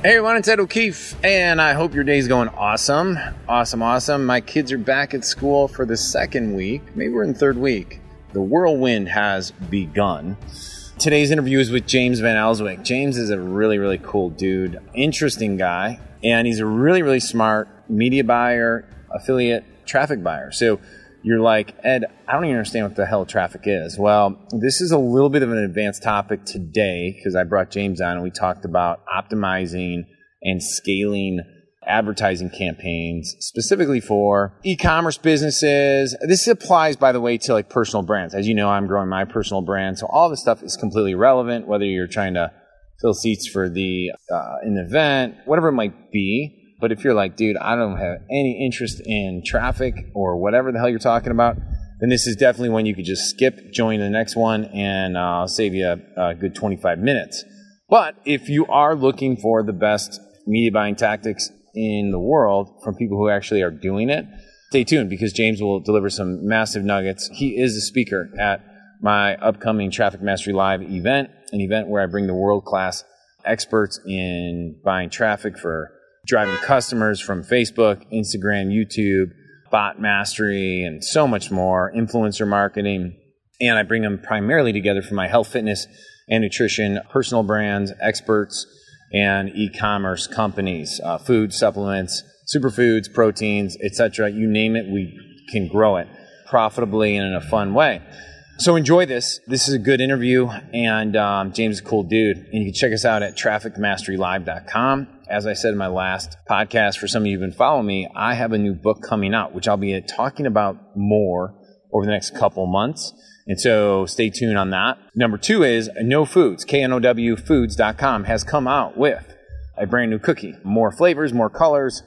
Hey everyone, it's Ed O'Keefe, and I hope your day's going awesome. Awesome. My kids are back at school for the second week. Maybe we're in the third week. The whirlwind has begun. Today's interview is with James Van Elswyk. James is a really cool dude, interesting guy, and he's a really smart media buyer, affiliate, traffic buyer. So you're like, Ed, I don't even understand what the hell traffic is. Well, this is a little bit of an advanced topic today because I brought James on and we talked about optimizing and scaling advertising campaigns specifically for e-commerce businesses. This applies, by the way, to like personal brands. As you know, I'm growing my personal brand. So all this stuff is completely relevant, whether you're trying to fill seats for an event, whatever it might be. But if you're like, dude, I don't have any interest in traffic or whatever the hell you're talking about, then this is definitely one you could just skip, join the next one, and I'll save you a good 25 minutes. But if you are looking for the best media buying tactics in the world from people who actually are doing it, stay tuned because James will deliver some massive nuggets. He is a speaker at my upcoming Traffic Mastery Live event, an event where I bring the world-class experts in buying traffic for driving customers from Facebook, Instagram, YouTube, bot mastery, and so much more, influencer marketing. And I bring them primarily together for my health, fitness, and nutrition, personal brands, experts, and e-commerce companies, food, supplements, superfoods, proteins, etc. You name it, we can grow it profitably and in a fun way. So enjoy this. This is a good interview, and James is a cool dude. And you can check us out at trafficmasterylive.com. As I said in my last podcast, for some of you who've been following me, I have a new book coming out, which I'll be talking about more over the next couple months. And so stay tuned on that. Number 2 is No Foods, KNOWfoods.com has come out with a brand new cookie. More flavors, more colors,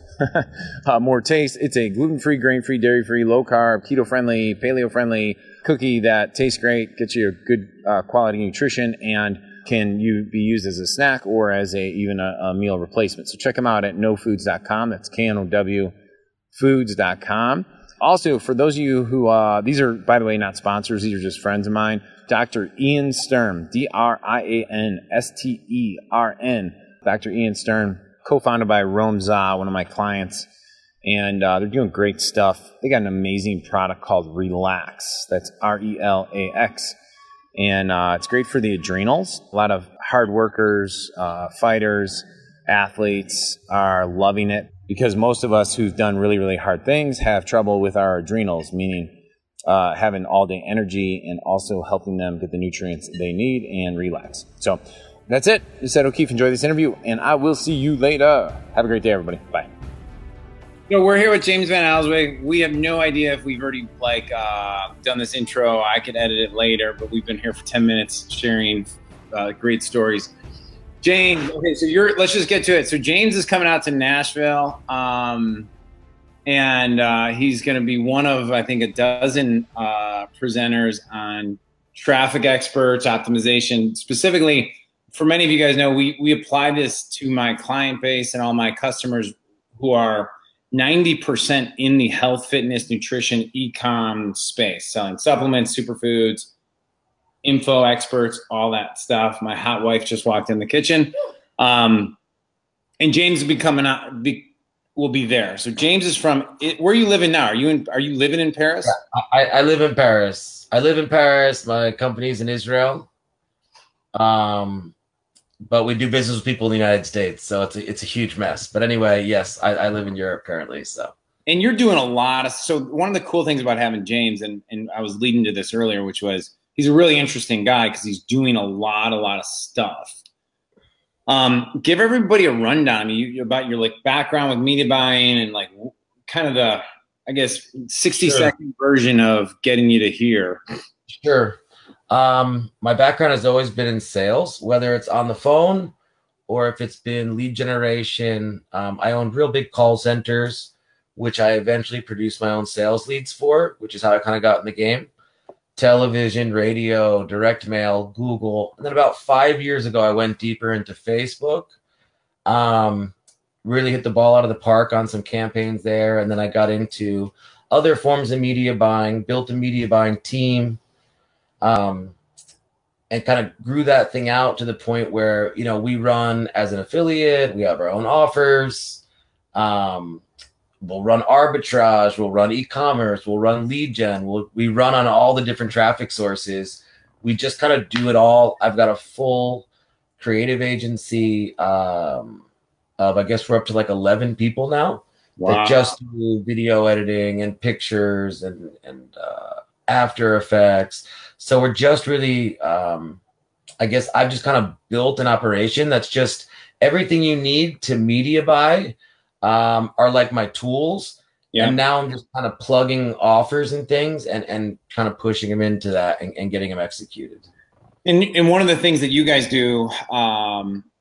more taste. It's a gluten-free, grain-free, dairy-free, low-carb, keto-friendly, paleo-friendly cookie that tastes great, gets you good quality nutrition, and can be used as a snack or as even a meal replacement. So check them out at nofoods.com. That's KNOWfoods.com. Also, for those of you who, these are, by the way, not sponsors, these are just friends of mine, Dr. Ian Stern, D-R-I-A-N-S-T-E-R-N, Dr. Ian Stern, co-founded by Rome Za, one of my clients, and they're doing great stuff. They got an amazing product called Relax. That's R-E-L-A-X. And it's great for the adrenals. A lot of hard workers, fighters, athletes are loving it because most of us who've done really hard things have trouble with our adrenals, meaning having all-day energy and also helping them get the nutrients they need and relax. So that's it. This is Ed O'Keefe. Enjoy this interview, and I will see you later. Have a great day, everybody. Bye. So we're here with James Van Elswyk. We have no idea if we've already done this intro. I could edit it later, but we've been here for 10 minutes sharing great stories. James, okay, so let's just get to it. So James is coming out to Nashville, and he's going to be one of, I think, a dozen presenters on traffic experts, optimization. Specifically, for many of you guys know, we apply this to my client base and all my customers who are 90% in the health, fitness, nutrition, e-com space, selling supplements, superfoods, info experts, all that stuff. My hot wife just walked in the kitchen. And James will be coming out, will be there. So James is where are you living now? Are you living in Paris? Yeah, I live in Paris. My company's in Israel. But we do business with people in the United States, so it's a huge mess. But anyway, yes, I live in Europe currently. So, and you're doing a lot of. So one of the cool things about having James, and I was leading to this earlier, which was he's a really interesting guy because he's doing a lot of stuff. Give everybody a rundown about your background with media buying and kind of the 60-second version of getting you to here. Sure. My background has always been in sales, whether it's on the phone or if it's been lead generation. I owned real big call centers, which I eventually produced my own sales leads for, which is how I kind of got in the game. Television, radio, direct mail, Google. And then about 5 years ago, I went deeper into Facebook. Really hit the ball out of the park on some campaigns there. And then I got into other forms of media buying, built a media buying team. and kind of grew that thing out to the point where, you know, we run as an affiliate, we have our own offers. We'll run arbitrage, we'll run e-commerce, we'll run lead gen, we run on all the different traffic sources. We just kind of do it all. I've got a full creative agency of, I guess we're up to like 11 people now. Wow. That just do video editing and pictures and After Effects. So we're just really, I guess I've just kind of built an operation that's just everything you need to media buy are like my tools. Yeah. And now I'm just kind of plugging offers and things and kind of pushing them into that and getting them executed. And one of the things that you guys do,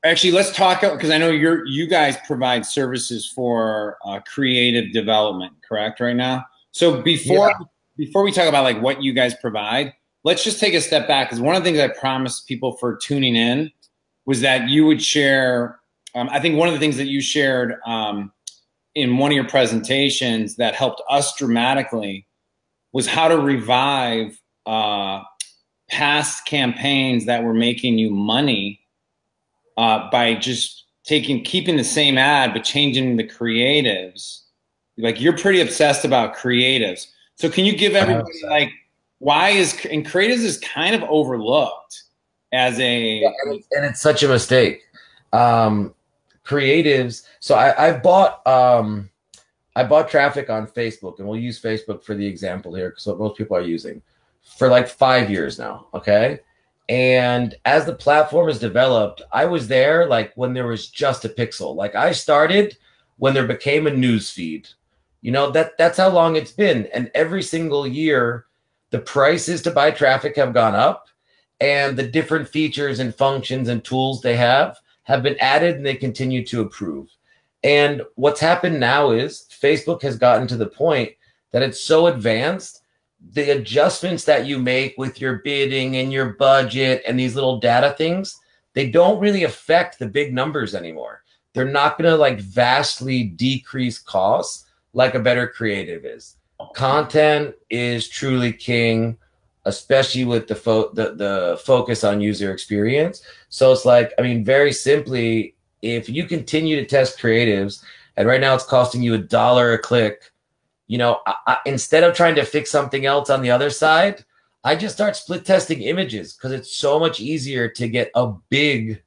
actually, let's talk, because I know you guys provide services for creative development, correct, right now? So before we talk about like what you guys provide, let's just take a step back, because one of the things I promised people for tuning in was that you would share. I think one of the things that you shared in one of your presentations that helped us dramatically was how to revive past campaigns that were making you money by just keeping the same ad but changing the creatives. Like, you're pretty obsessed about creatives. So can you give everybody like and creatives is kind of overlooked as a and it's such a mistake. Creatives. So I bought traffic on Facebook, and we'll use Facebook for the example here because what most people are using for like 5 years now. Okay. And as the platform has developed, I was there like when there was just a pixel. Like, I started when there became a news feed. You know, that's how long it's been. And every single year, the prices to buy traffic have gone up, and the different features and functions and tools they have been added, and they continue to improve. And what's happened now is Facebook has gotten to the point that it's so advanced, the adjustments that you make with your bidding and your budget and these little data things, they don't really affect the big numbers anymore. They're not going to like vastly decrease costs like a better creative is. Content is truly king, especially with the focus on user experience. So it's like, I mean, very simply, if you continue to test creatives, and right now it's costing you $1 a click, you know, instead of trying to fix something else on the other side, I just start split testing images, because it's so much easier to get a big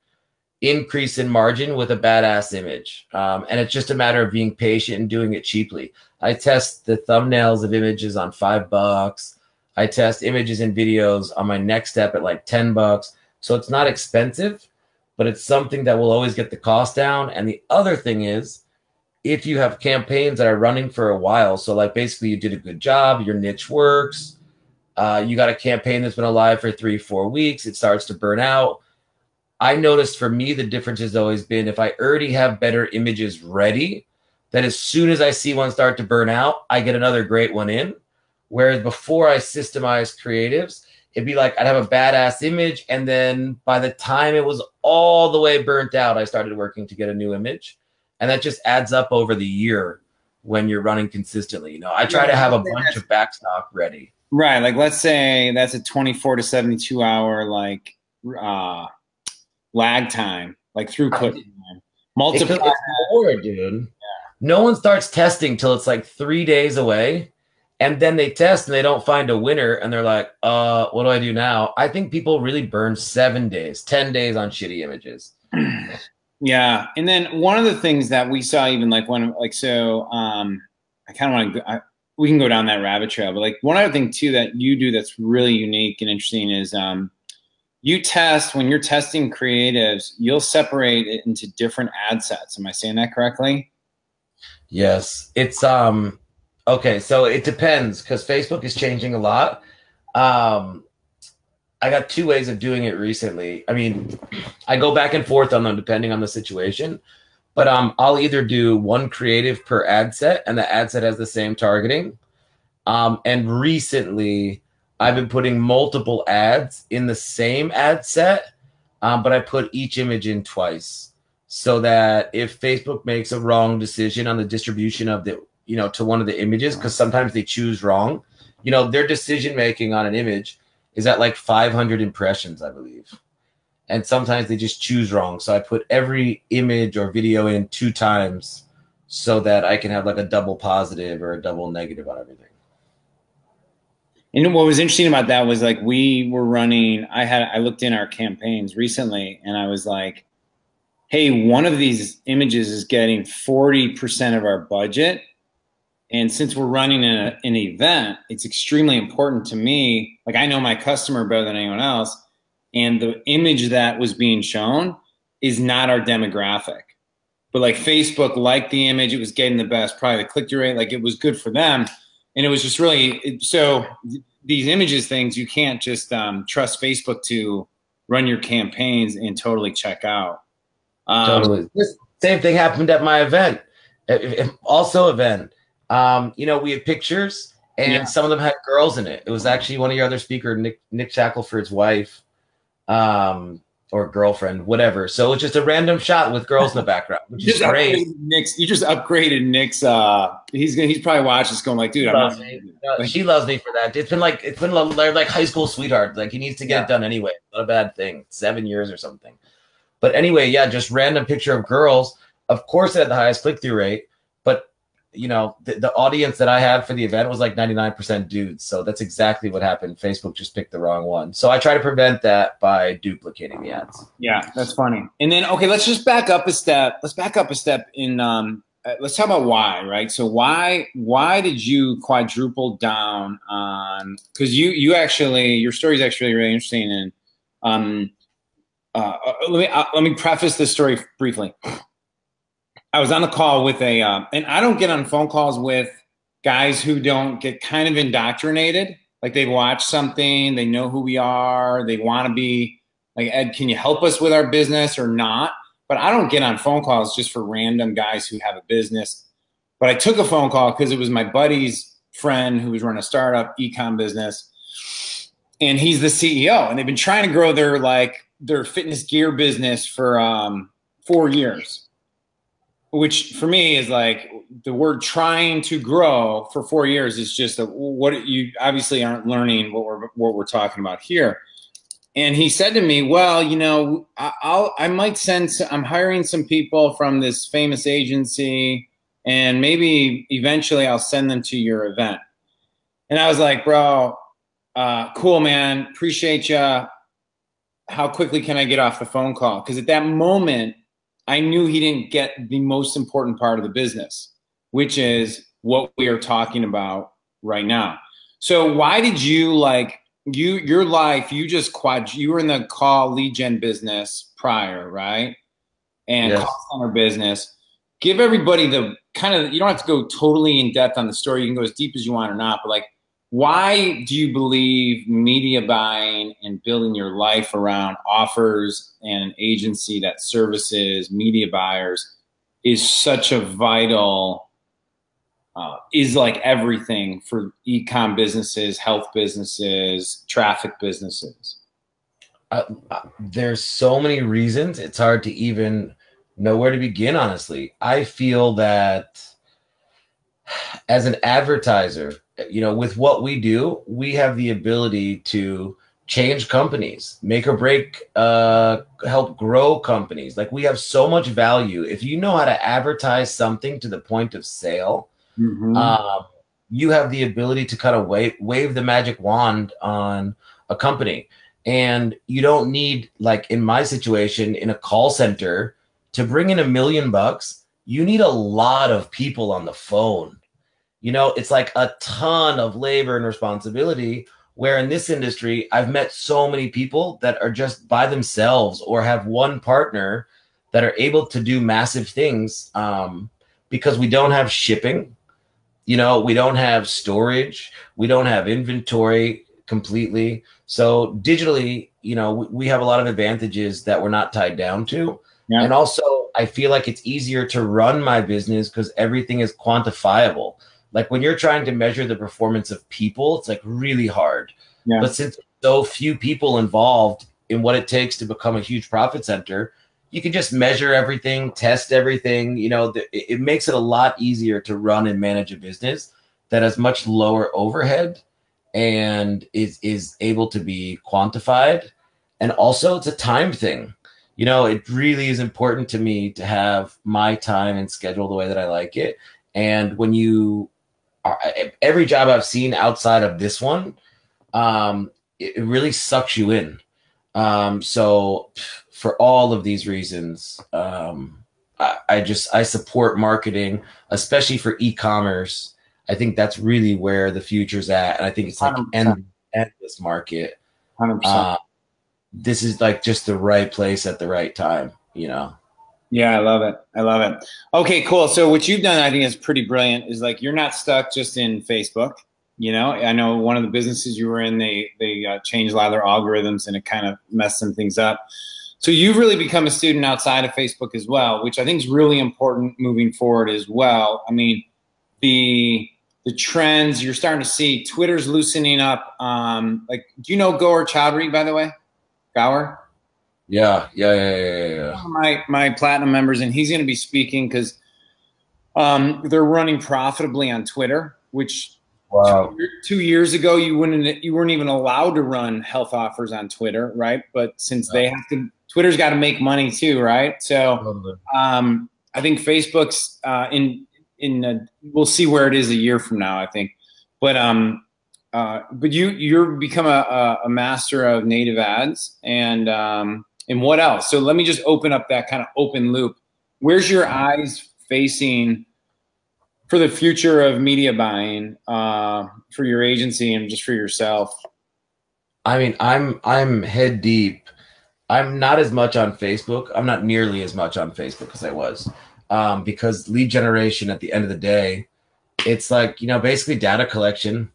increase in margin with a badass image. And it's just a matter of being patient and doing it cheaply. I test the thumbnails of images on $5. I test images and videos on my next step at like $10. So it's not expensive, but it's something that will always get the cost down. And the other thing is, if you have campaigns that are running for a while, so like basically you did a good job, your niche works, you got a campaign that's been alive for 3-4 weeks, it starts to burn out. I noticed for me, the difference has always been if I already have better images ready, that as soon as I see one start to burn out, I get another great one in. Whereas before I systemized creatives, it'd be like I'd have a badass image, and then by the time it was all the way burnt out, I started working to get a new image. And that just adds up over the year when you're running consistently. You know, I try to have a bunch of backstock ready. Right. Like, let's say that's a 24 to 72 hour like lag time, like throughput time. Multiply it's more, dude. Yeah. No one starts testing till it's like 3 days away. And then they test and they don't find a winner, and they're like, what do I do now? I think people really burn 7 days, 10 days on shitty images. Yeah. And then one of the things that we saw, even like when, like, so I kind of want to, we can go down that rabbit trail, but like one other thing too that you do that's really unique and interesting is you test, when you're testing creatives, you'll separate it into different ad sets. Am I saying that correctly? Yes. It's, okay, so it depends, because Facebook is changing a lot. I got 2 ways of doing it recently. I mean, I go back and forth on them depending on the situation. But I'll either do one creative per ad set, and the ad set has the same targeting. And recently, I've been putting multiple ads in the same ad set, but I put each image in twice, so that if Facebook makes a wrong decision on the distribution of the, to one of the images, because sometimes they choose wrong, their decision making on an image is at like 500 impressions, I believe. And sometimes they just choose wrong. So I put every image or video in 2 times so that I can have like a double positive or a double negative on everything. And what was interesting about that was like we were running, I looked in our campaigns recently and I was like, hey, one of these images is getting 40% of our budget. And since we're running an event, it's extremely important to me. Like I know my customer better than anyone else. And the image that was being shown is not our demographic. But like Facebook liked the image, it was getting the best, probably the click-through rate, like it was good for them. And it was just really, so these images things, you can't just trust Facebook to run your campaigns and totally check out. Totally. This same thing happened at my event. Also event. You know, we had pictures and some of them had girls in it. It was actually one of your other speaker, Nick Shackelford's wife. Or girlfriend, whatever. So it's just a random shot with girls in the background, which is great. You just upgraded Nick's. He's probably watching this going like, dude, she loves me for that. It's been like high school sweetheart. Like he needs to get it done anyway. Not a bad thing. 7 years or something. But anyway, yeah, just random picture of girls. Of course, it had the highest click-through rate, but you know, the audience that I had for the event was like 99% dudes. So that's exactly what happened. Facebook just picked the wrong one. So I try to prevent that by duplicating the ads. Yeah, that's funny. And then, okay, let's just back up a step. Let's back up a step in, let's talk about why, right? So why did you quadruple down on, because you actually, your story is actually really interesting. And let me preface this story briefly. I was on a call with and I don't get on phone calls with guys who don't get kind of indoctrinated. Like they watch something, they know who we are, they want to be like, Ed, can you help us with our business or not? But I don't get on phone calls just for random guys who have a business. But I took a phone call because it was my buddy's friend who was running a startup e-com business. And he's the CEO. And they've been trying to grow their fitness gear business for 4 years. Which for me is like the word trying to grow for 4 years is just what you obviously aren't learning what we're talking about here. And he said to me, well, you know, I might I'm hiring some people from this famous agency and maybe eventually I'll send them to your event. And I was like, bro, cool, man. Appreciate you. How quickly can I get off the phone call? Because at that moment, I knew he didn't get the most important part of the business, which is what we are talking about right now. So why did you your life, you were in the call lead gen business prior, right? And call center business. Give everybody the kind of, you don't have to go totally in depth on the story. You can go as deep as you want or not, but like, why do you believe media buying and building your life around offers and an agency that services media buyers is such a vital, is like everything for e-com businesses, health businesses, traffic businesses? There's so many reasons. It's hard to even know where to begin, honestly. I feel that as an advertiser, you know, with what we do, we have the ability to change companies, make or break, help grow companies. Like we have so much value. If you know how to advertise something to the point of sale, you have the ability to kind of wave the magic wand on a company. And you don't need, like in my situation, in a call center, to bring in $1 million, you need a lot of people on the phone. You know, it's like a ton of labor and responsibility, where in this industry, I've met so many people that are just by themselves or have one partner that are able to do massive things because we don't have shipping. You know, we don't have storage. We don't have inventory completely. So digitally, you know, we have a lot of advantages that we're not tied down to. Yeah. And also, I feel like it's easier to run my business because everything is quantifiable. Like when you're trying to measure the performance of people, it's like really hard. Yeah. But since so few people involved in what it takes to become a huge profit center, you can just measure everything, test everything. You know, it makes it a lot easier to run and manage a business that has much lower overhead and is able to be quantified. And also it's a time thing. You know, it really is important to me to have my time and schedule the way that I like it. And when you are, every job I've seen outside of this one, it really sucks you in. So for all of these reasons, I support marketing, especially for e-commerce. I think that's really where the future's at. And I think it's like 100%. endless market. 100%. This is like just the right place at the right time, you know? Yeah, I love it. I love it. Okay, cool. So what you've done, I think is pretty brilliant, is like, you're not stuck just in Facebook. You know, I know one of the businesses you were in, they changed a lot of their algorithms and it kind of messed some things up. So you've really become a student outside of Facebook as well, which I think is really important moving forward as well. I mean, the trends you're starting to see, Twitter's loosening up. Like, do you know Goer Chowdhury, by the way? Gower? Yeah. My platinum members, and he's going to be speaking because they're running profitably on Twitter, which wow. 2 years ago you weren't even allowed to run health offers on Twitter, right? But since they have to, Twitter's got to make money too, right? So I think Facebook's we'll see where it is a year from now, I think. But you're become a master of native ads and what else? So let me just open up that kind of open loop. Where's your eyes facing for the future of media buying for your agency and just for yourself? I mean, I'm head deep. I'm not as much on Facebook. I'm not nearly as much on Facebook as I was, because lead generation at the end of the day, it's like, you know, basically data collection,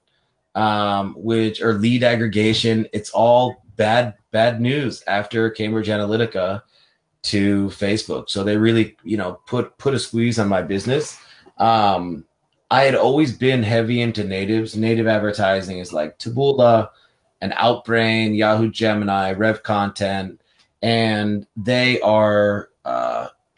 or lead aggregation. It's all bad news after Cambridge Analytica to Facebook. So they really, you know, put a squeeze on my business. I had always been heavy into natives. Native advertising is like Taboola and Outbrain, Yahoo Gemini, Rev Content, and they are,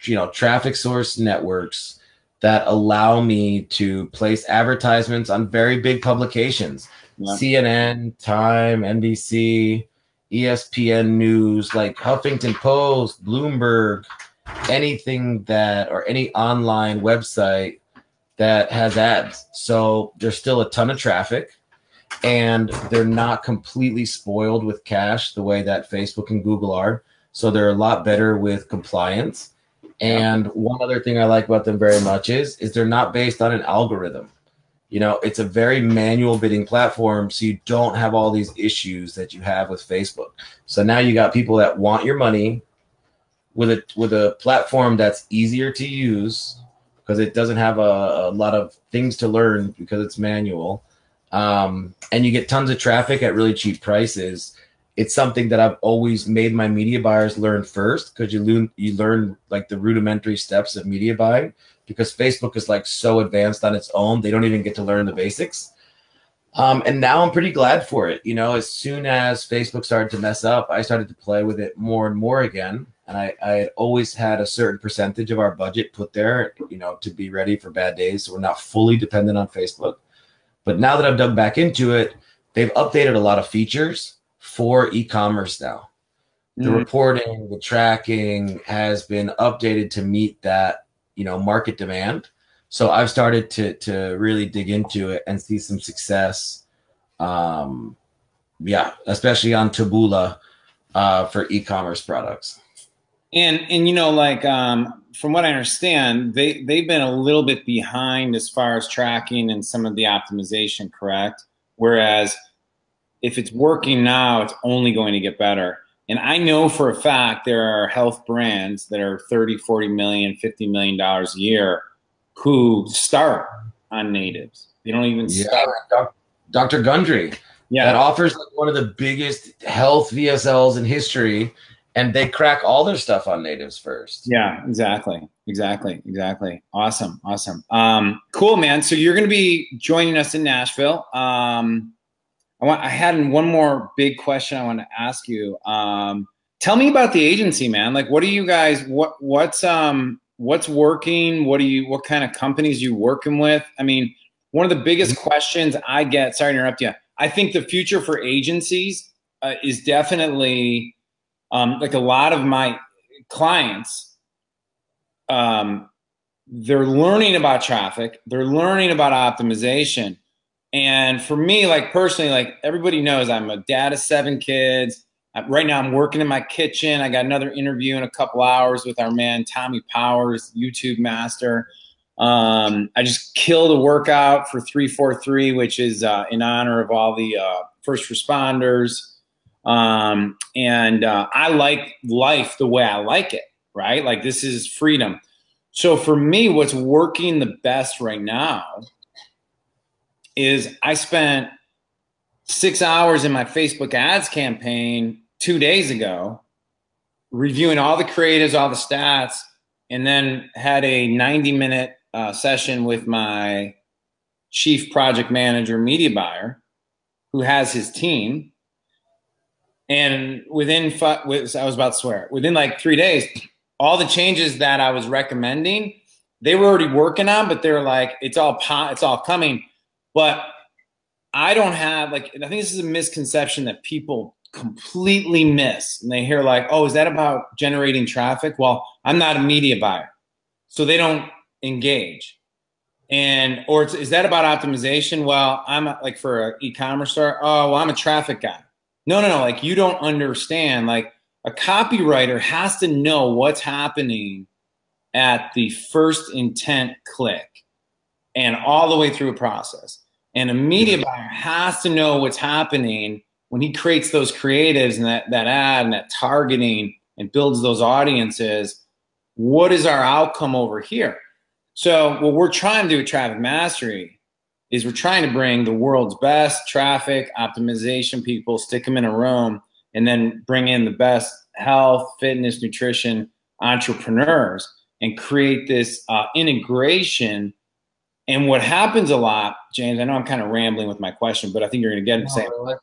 you know, traffic source networks that allow me to place advertisements on very big publications, CNN, Time, NBC, ESPN News, like Huffington Post, Bloomberg, anything that, or any online website that has ads. So there's still a ton of traffic, and they're not completely spoiled with cache the way that Facebook and Google are. So they're a lot better with compliance. And one other thing I like about them very much is they're not based on an algorithm. You know, it's a very manual bidding platform, so you don't have all these issues that you have with Facebook. So now you got people that want your money with a platform that's easier to use because it doesn't have a lot of things to learn because it's manual. And you get tons of traffic at really cheap prices. It's something that I've always made my media buyers learn first, because you learn like the rudimentary steps of media buying, because Facebook is like so advanced on its own. They don't even get to learn the basics. And now I'm pretty glad for it. You know, as soon as Facebook started to mess up, I started to play with it more and more again. And I had always had a certain percentage of our budget put there, you know, to be ready for bad days. So we're not fully dependent on Facebook. But now that I've dug back into it, they've updated a lot of features for e-commerce now. The reporting, the tracking has been updated to meet that, you know, market demand. So I've started to really dig into it and see some success. Yeah, especially on Taboola for e-commerce products. And you know, like from what I understand, they've been a little bit behind as far as tracking and some of the optimization, correct? Whereas if it's working now, it's only going to get better. And I know for a fact there are health brands that are 30, 40 million, $50 million a year who start on natives. They don't even start. Dr. Gundry, that offers like one of the biggest health VSLs in history, and they crack all their stuff on natives first. Yeah, exactly. Awesome. Cool, man. So you're going to be joining us in Nashville. I had one more big question I want to ask you. Tell me about the agency, man. Like, what are you guys? What's working? What kind of companies you working with? I mean, one of the biggest questions I get. Sorry to interrupt you. I think the future for agencies is definitely like a lot of my clients, they're learning about traffic, they're learning about optimization. And for me, like personally, like everybody knows I'm a dad of 7 kids. Right now I'm working in my kitchen. I got another interview in a couple hours with our man, Tommy Powers, YouTube master. I just killed a workout for 343, which is in honor of all the first responders. I like life the way I like it, right? Like this is freedom. So for me, what's working the best right now is I spent 6 hours in my Facebook ads campaign 2 days ago, reviewing all the creatives, all the stats, and then had a 90-minute session with my chief project manager, media buyer, who has his team. And within, I was about to swear, within like 3 days, all the changes that I was recommending, they were already working on, but they were like, it's all coming. But I don't have, like, I think this is a misconception that people completely miss. And they hear like, oh, is that about generating traffic? Well, I'm not a media buyer, so they don't engage. And, or is that about optimization? Well, I'm like for an e-commerce store. Oh, well, I'm a traffic guy. No. Like you don't understand. Like a copywriter has to know what's happening at the first intent click and all the way through a process. And a media buyer has to know what's happening when he creates those creatives and that ad and that targeting and builds those audiences. What is our outcome over here? So what we're trying to do with Traffic Mastery is we're trying to bring the world's best traffic optimization people, stick them in a room, and then bring in the best health, fitness, nutrition entrepreneurs and create this integration. And what happens a lot, James, I know I'm kind of rambling with my question, but I think you're going to get it.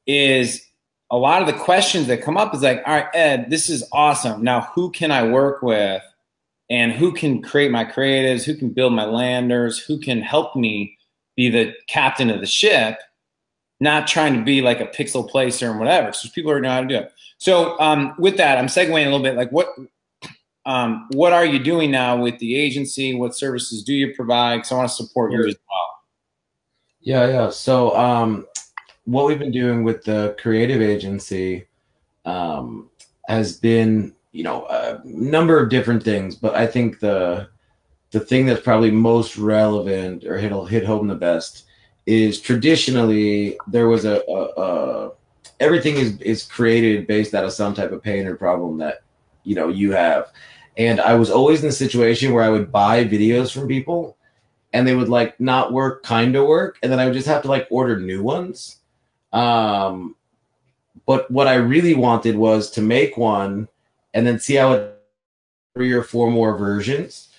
Is a lot of the questions that come up is like, all right, Ed, this is awesome. Now, who can I work with? And who can create my creatives? Who can build my landers? Who can help me be the captain of the ship? Not trying to be like a pixel placer and whatever. So people already know how to do it. So with that, I'm segueing a little bit. Like what are you doing now with the agency? What services do you provide? Because I want to support you as well. Yeah. So what we've been doing with the creative agency has been, a number of different things, but I think the thing that's probably most relevant or hit home the best is traditionally there was everything is created based out of some type of pain or problem that you have. And I was always in a situation where I would buy videos from people and they would like not work, kind of work, and then I would just have to like order new ones. But what I really wanted was to make one and then see how it 3 or 4 more versions.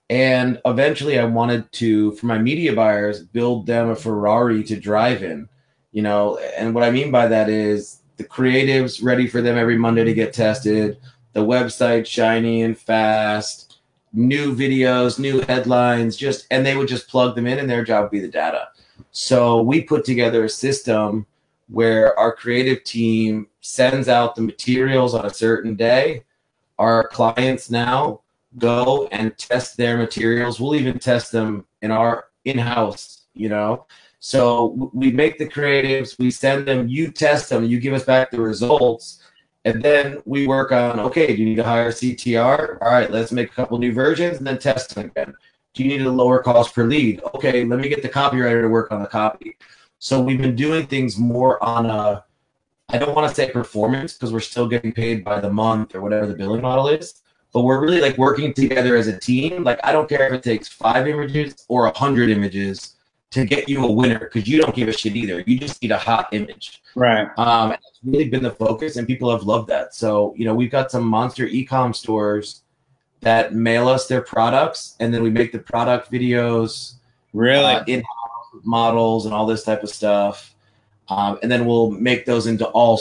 And eventually I wanted to, for my media buyers, build them a Ferrari to drive in, and what I mean by that is the creatives ready for them every Monday to get tested, the website shiny and fast, new videos, new headlines, and they would just plug them in and their job would be the data. So we put together a system where our creative team sends out the materials on a certain day. Our clients now go and test their materials. We'll even test them in our in-house, So we make the creatives, we send them, you test them, you give us back the results, and then we work on, okay, do you need to hire CTR? All right, let's make a couple new versions and then test them again. Do you need a lower cost per lead? Okay, let me get the copywriter to work on the copy. So we've been doing things more on a, I don't want to say performance because we're still getting paid by the month or whatever the billing model is, but we're really like working together as a team. Like, I don't care if it takes 5 images or 100 images to get you a winner because you don't give a shit either. You just need a hot image. Right. And it's really been the focus and people have loved that. So, we've got some monster e-com stores that mail us their products and then we make the product videos. Really? In-house models and all this type of stuff. And then we'll make those into all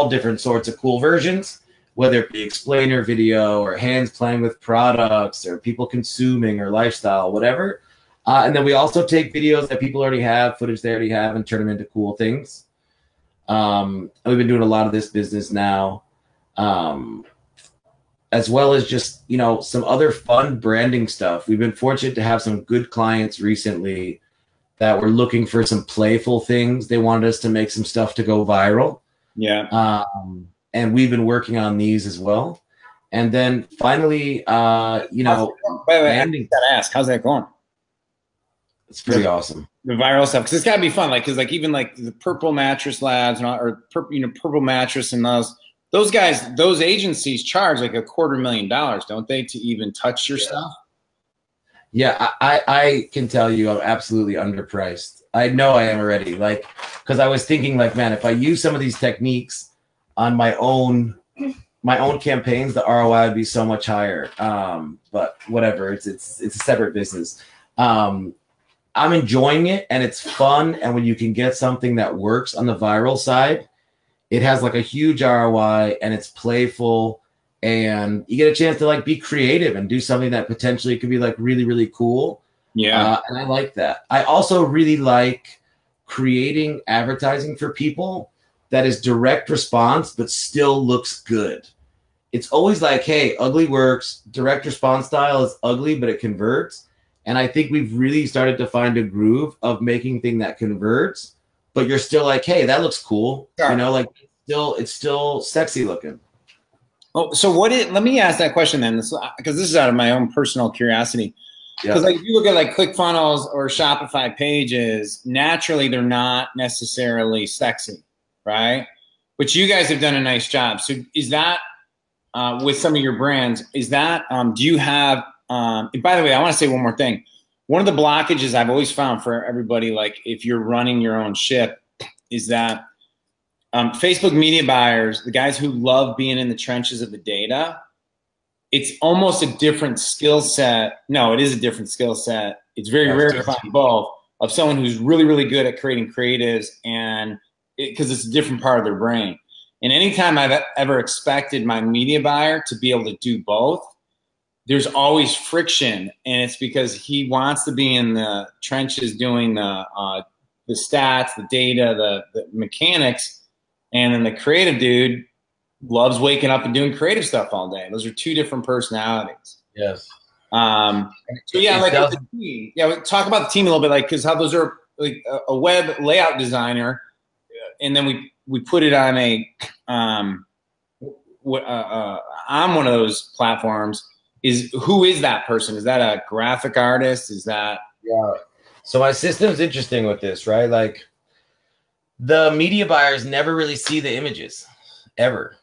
different sorts of cool versions, whether it be explainer video or hands playing with products or people consuming or lifestyle, whatever. And then we also take videos that people already have, footage they already have, and turn them into cool things. And we've been doing a lot of this business now, as well as just, you know, some other fun branding stuff. We've been fortunate to have some good clients recently that were looking for some playful things. They wanted us to make some stuff to go viral. Yeah. And we've been working on these as well. And then finally, you know, by the way, I gotta ask, how's that going? It's pretty awesome. The viral stuff, because it's gotta be fun. Like, because like even like the Purple Mattress Labs and all, or Purple Mattress and those guys, those agencies charge like $250,000, don't they, to even touch your stuff? Yeah, I can tell you I'm absolutely underpriced. I know I am already. Like, because I was thinking like, man, if I use some of these techniques on my own campaigns, the ROI would be so much higher. But whatever, it's a separate business. I'm enjoying it and it's fun. And when you can get something that works on the viral side, it has like a huge ROI and it's playful and you get a chance to like be creative and do something that potentially could be like really, really cool. Yeah. And I like that. I also really like creating advertising for people that is direct response, but still looks good. It's always like, hey, ugly works. Direct response style is ugly, but it converts. And I think we've really started to find a groove of making thing that converts, but you're still like, hey, that looks cool. Sure. You know, like it's still sexy looking. Oh, so let me ask that question then, because this is out of my own personal curiosity. Because like if you look at like ClickFunnels or Shopify pages, naturally they're not necessarily sexy, right? But you guys have done a nice job. So is that with some of your brands, is that do you have and by the way, I want to say one more thing. One of the blockages I've always found for everybody, like if you're running your own ship, is that Facebook media buyers, the guys who love being in the trenches of the data, it's almost a different skill set. No, it is a different skill set. It's very rare to find both, of someone who's really, really good at creating creatives, and because it's a different part of their brain. And anytime I've ever expected my media buyer to be able to do both, there's always friction, and it's because he wants to be in the trenches doing the stats, the data, the mechanics, and then the creative dude loves waking up and doing creative stuff all day. Those are two different personalities. Yes. So yeah, like the team. Yeah, talk about the team a little bit, like because how those are like a web layout designer, and then we put it on on one of those platforms. Who is that person? Is that a graphic artist? Is that? Yeah. So my system's interesting with this, right? Like the media buyers never really see the images ever.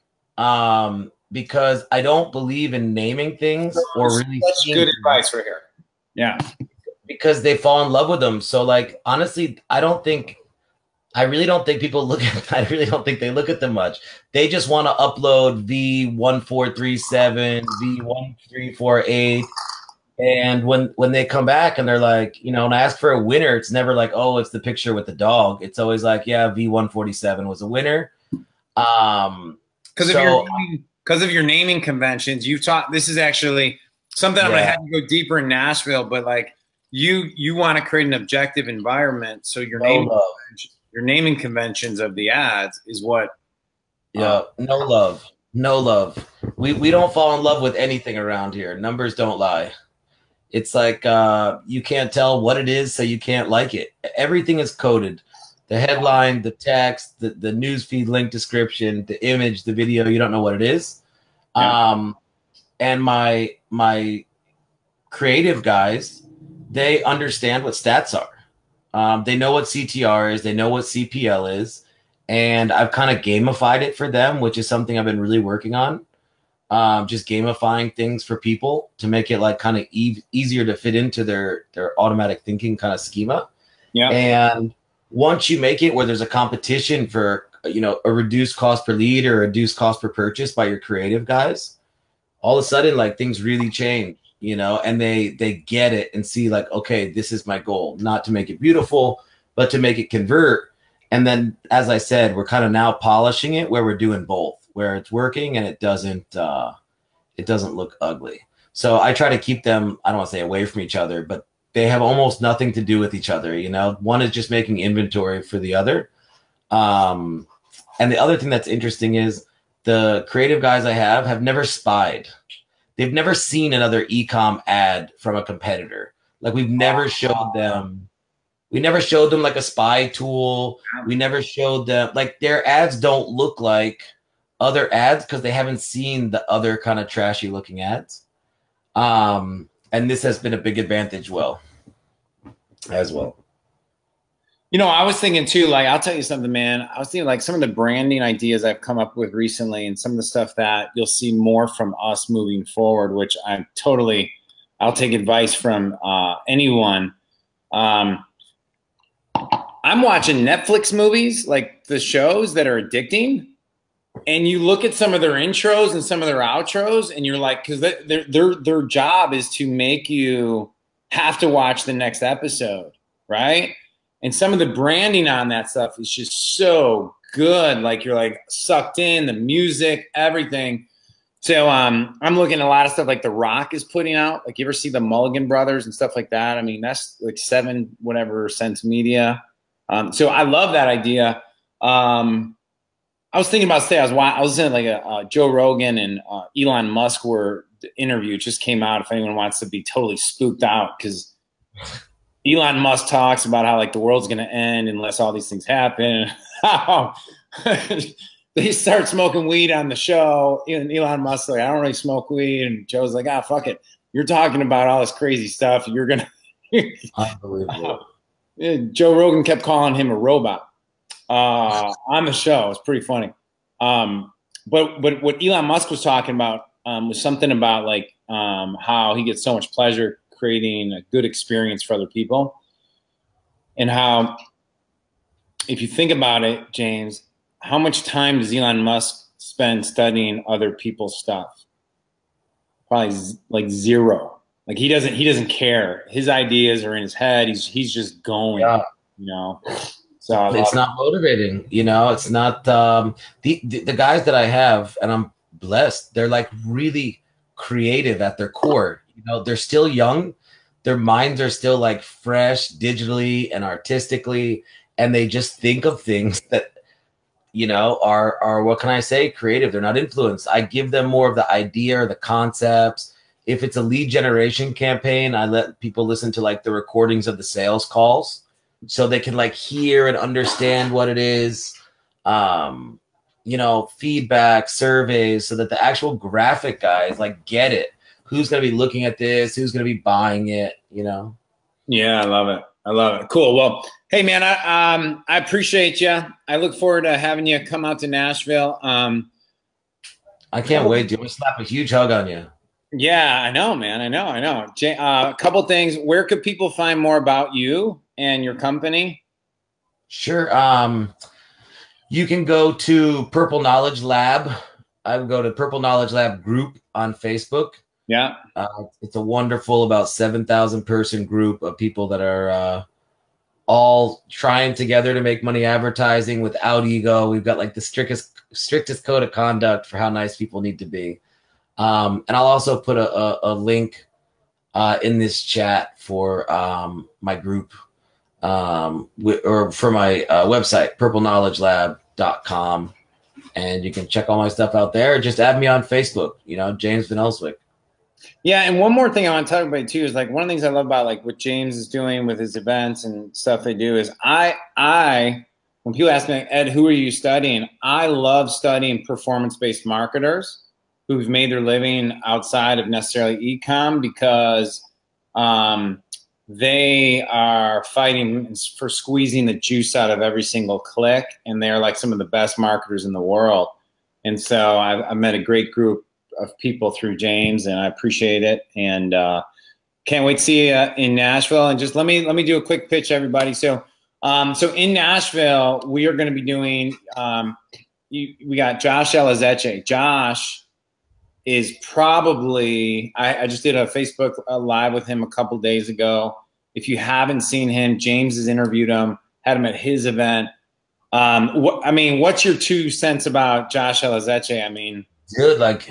Because I don't believe in naming things or really. That's good advice right here. Yeah. Because they fall in love with them. So like, honestly, I really don't think people I really don't think they look at them much. They just want to upload V1437, V1348. And when they come back and they're like, you know, and I ask for a winner, it's never like, oh, it's the picture with the dog. It's always like, yeah, V147 was a winner. Because of your naming conventions, you've taught. This is actually something I'm gonna have to go deeper in Nashville. But like you want to create an objective environment, so your naming conventions of the ads is what. Yeah, no love. We don't fall in love with anything around here. Numbers don't lie. It's like you can't tell what it is, so you can't like it. Everything is coded. The headline, the text, the newsfeed link description, the image, the video, you don't know what it is. Yeah. And my creative guys, they understand what stats are. They know what CTR is. They know what CPL is. And I've kind of gamified it for them, which is something I've been really working on. Just gamifying things for people to make it like kind of easier to fit into their automatic thinking kind of schema. Yeah. And once you make it where there's a competition for, you know, a reduced cost per lead or a reduced cost per purchase by your creative guys, all of a sudden, like things really change, you know, and they get it and see like, okay, this is my goal, not to make it beautiful, but to make it convert. And then, as I said, we're kind of now polishing it where we're doing both, where it's working and it doesn't look ugly. So I try to keep them, I don't want to say away from each other, but they have almost nothing to do with each other. You know, one is just making inventory for the other. And the other thing that's interesting is the creative guys I have never spied. They've never seen another e-com ad from a competitor. Like we never showed them like a spy tool. We never showed them, like, their ads don't look like other ads because they haven't seen the other kind of trashy looking ads. And this has been a big advantage as well. You know, I was thinking too, like, I'll tell you something, man. I was thinking like some of the branding ideas I've come up with recently and some of the stuff that you'll see more from us moving forward, which I'll take advice from anyone. I'm watching Netflix movies, like the shows that are addicting. And you look at some of their intros and some of their outros, and you're like, because their job is to make you have to watch the next episode, right? And some of the branding on that stuff is just so good. Like you're like sucked in, the music, everything. So I'm looking at a lot of stuff like The Rock is putting out. Like you ever see the Mulligan Brothers and stuff like that? I mean, that's like 7 whatever cents media. So I love that idea. I was thinking about I was in like a Joe Rogan and Elon Musk interview just came out. If anyone wants to be totally spooked out, because Elon Musk talks about how like the world's going to end unless all these things happen. How they start smoking weed on the show. And Elon Musk's like, I don't really smoke weed, and Joe's like, fuck it. You're talking about all this crazy stuff. You're gonna. Unbelievable. Joe Rogan kept calling him a robot. On the show. It's pretty funny. But what Elon Musk was talking about was something about like how he gets so much pleasure creating a good experience for other people, and how, if you think about it, James, how much time does Elon Musk spend studying other people's stuff? Probably like zero. Like he doesn't care. His ideas are in his head. He's just going. Yeah. You know. So it's not motivating, you know. It's not the guys that I have, and I'm blessed. They're like really creative at their core. You know, they're still young. Their minds are still like fresh digitally and artistically, and they just think of things that, you know, are what can I say, creative. They're not influenced. I give them more of the idea or the concepts. If it's a lead generation campaign, I let people listen to like the recordings of the sales calls, so they can like hear and understand what it is, you know, feedback, surveys, so that the actual graphic guys like get it. Who's going to be looking at this? Who's going to be buying it? You know? Yeah, I love it. I love it. Cool. Well, hey man, I appreciate you. I look forward to having you come out to Nashville. I can't wait. Do you want to slap a huge hug on you? Yeah, I know, man. I know. A couple things. Where could people find more about you and your company? Sure. You can go to Purple Knowledge Lab. I would go to Purple Knowledge Lab group on Facebook. Yeah. It's a wonderful, about 7,000 person group of people that are all trying together to make money advertising without ego. We've got like the strictest code of conduct for how nice people need to be. And I'll also put a link in this chat for my group or for my website, purpleknowledgelab.com. And you can check all my stuff out there. Just add me on Facebook, you know, James Van Elswyk. Yeah, and one more thing I want to talk about too is like one of the things I love about like what James is doing with his events and stuff they do is I when people ask me, Ed, who are you studying? I love studying performance-based marketers who've made their living outside of necessarily e-com, because they are fighting for squeezing the juice out of every single click, and they're like some of the best marketers in the world. And so I've met a great group of people through James, and I appreciate it, and can't wait to see you in Nashville. And just let me do a quick pitch, everybody. So in Nashville, we are going to be doing we got Josh Elizeche. Josh is probably, I just did a Facebook live with him a couple days ago. If you haven't seen him, James has interviewed him, had him at his event. What's your 2 cents about Josh Elizeche? I mean, Dude, like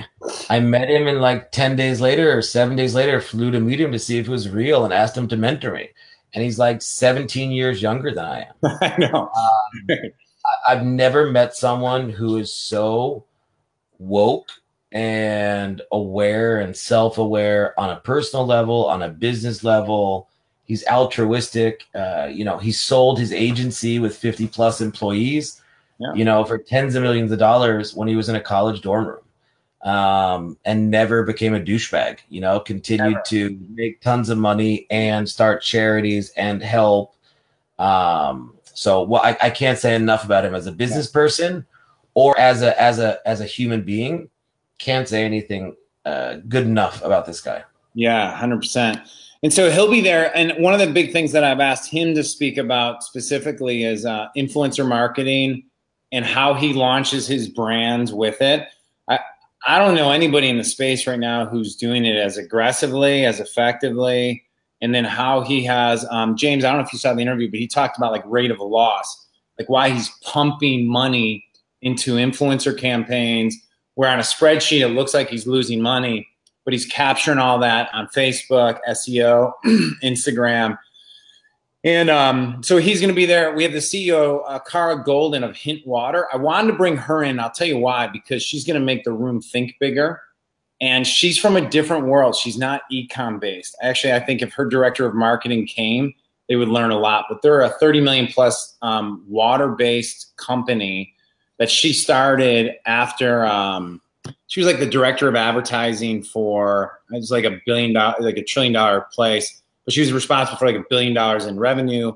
I met him and like 10 days later or 7 days later, flew to meet him to see if it was real and asked him to mentor me. And he's like 17 years younger than I am. I know. I've never met someone who is so woke and aware and self-aware on a personal level, on a business level. He's altruistic. He sold his agency with 50 plus employees, for tens of millions of dollars when he was in a college dorm room, and never became a douchebag, continued to make tons of money and start charities and help. I can't say enough about him as a business person or as a human being. Can't say anything good enough about this guy. Yeah, 100%. And so he'll be there. And one of the big things that I've asked him to speak about specifically is influencer marketing and how he launches his brands with it. I don't know anybody in the space right now who's doing it as aggressively, as effectively. And then how he has, James, I don't know if you saw the interview, but he talked about like rate of loss, like why he's pumping money into influencer campaigns where on a spreadsheet, it looks like he's losing money, but he's capturing all that on Facebook, SEO, Instagram. And so he's going to be there. We have the CEO, Cara Golden of Hint Water. I wanted to bring her in. I'll tell you why, because she's going to make the room think bigger. And she's from a different world. She's not e-com based. Actually, I think if her director of marketing came, they would learn a lot. But they're a 30 million plus water-based company that she started after she was like the director of advertising for, it was like $1 billion, like $1 trillion place. But she was responsible for like $1 billion in revenue.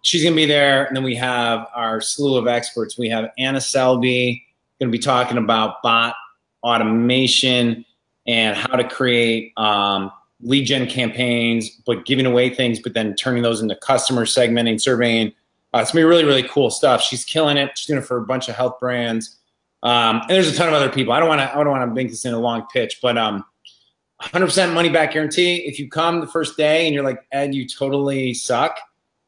She's going to be there. And then we have our slew of experts. We have Anna Selby going to be talking about bot automation and how to create lead gen campaigns, but giving away things, but then turning those into customer segmenting, surveying. It's gonna be really, really cool stuff. She's killing it. She's doing it for a bunch of health brands. And there's a ton of other people. I don't want to make this in a long pitch, but 100% money back guarantee. If you come the first day and you're like, Ed, you totally suck,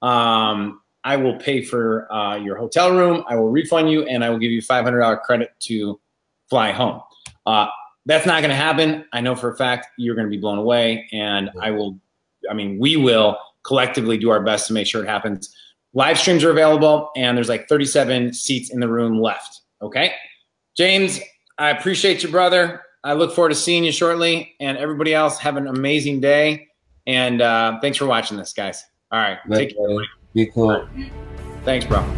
I will pay for your hotel room. I will refund you, and I will give you $500 credit to fly home. That's not going to happen. I know for a fact you're going to be blown away, and we will collectively do our best to make sure it happens. Live streams are available, and there's like 37 seats in the room left. Okay. James, I appreciate you, brother. I look forward to seeing you shortly, and everybody else have an amazing day. And thanks for watching this, guys. All right. Take care. Be cool. Thanks, bro.